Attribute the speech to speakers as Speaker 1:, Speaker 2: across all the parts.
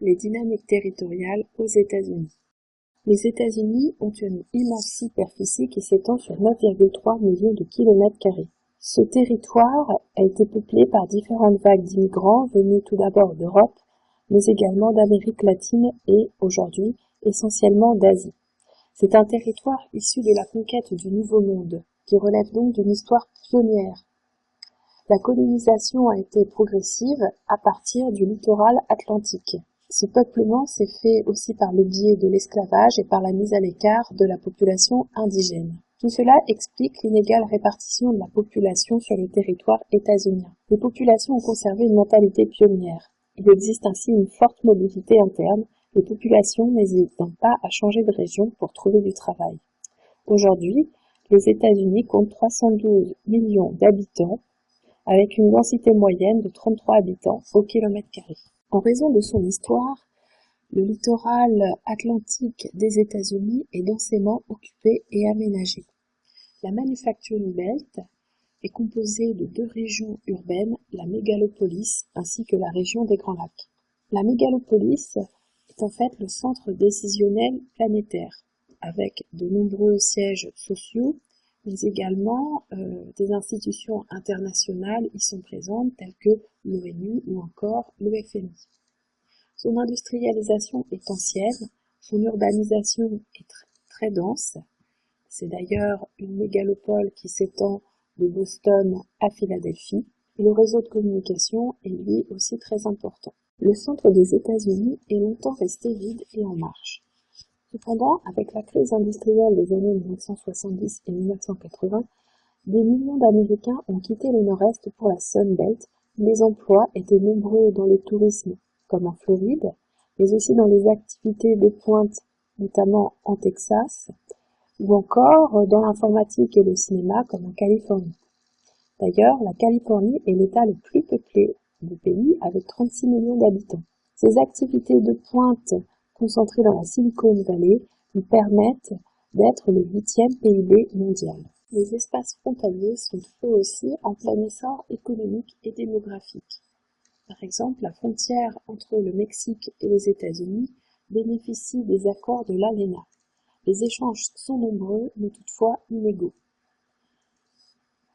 Speaker 1: Les dynamiques territoriales aux États-Unis. Les États-Unis ont une immense superficie qui s'étend sur 9,3 millions de kilomètres carrés. Ce territoire a été peuplé par différentes vagues d'immigrants venus tout d'abord d'Europe, mais également d'Amérique latine et, aujourd'hui, essentiellement d'Asie. C'est un territoire issu de la conquête du Nouveau Monde, qui relève donc d'une histoire pionnière. La colonisation a été progressive à partir du littoral atlantique. Ce peuplement s'est fait aussi par le biais de l'esclavage et par la mise à l'écart de la population indigène. Tout cela explique l'inégale répartition de la population sur le territoire états-unien. Les populations ont conservé une mentalité pionnière. Il existe ainsi une forte mobilité interne, les populations n'hésitant pas à changer de région pour trouver du travail. Aujourd'hui, les États-Unis comptent 312 millions d'habitants, avec une densité moyenne de 33 habitants au kilomètre carré. En raison de son histoire, le littoral atlantique des États-Unis est densément occupé et aménagé. La Manufacturing Belt est composée de deux régions urbaines, la mégalopolis ainsi que la région des Grands Lacs. La mégalopolis est en fait le centre décisionnel planétaire, avec de nombreux sièges sociaux, mais également des institutions internationales y sont présentes telles que l'ONU ou encore le FMI. Son industrialisation est ancienne, son urbanisation est très dense. C'est d'ailleurs une mégalopole qui s'étend de Boston à Philadelphie, et le réseau de communication est lui aussi très important. Le centre des États-Unis est longtemps resté vide et en marche. Cependant, avec la crise industrielle des années 1970 et 1980, des millions d'Américains ont quitté le Nord-Est pour la Sun Belt, où les emplois étaient nombreux dans le tourisme, comme en Floride, mais aussi dans les activités de pointe, notamment en Texas, ou encore dans l'informatique et le cinéma, comme en Californie. D'ailleurs, la Californie est l'État le plus peuplé du pays, avec 36 millions d'habitants. Ces activités de pointe concentrées dans la Silicon Valley lui permettent d'être le 8e PIB mondial. Les espaces frontaliers sont eux aussi en plein essor économique et démographique. Par exemple, la frontière entre le Mexique et les États-Unis bénéficie des accords de l'ALENA. Les échanges sont nombreux, mais toutefois inégaux.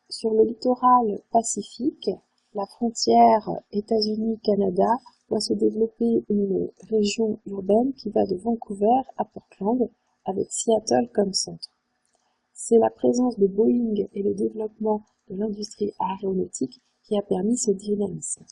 Speaker 1: Sur le littoral pacifique, la frontière États-Unis-Canada voit se développer une région urbaine qui va de Vancouver à Portland, avec Seattle comme centre. C'est la présence de Boeing et le développement de l'industrie aéronautique qui a permis ce dynamisme.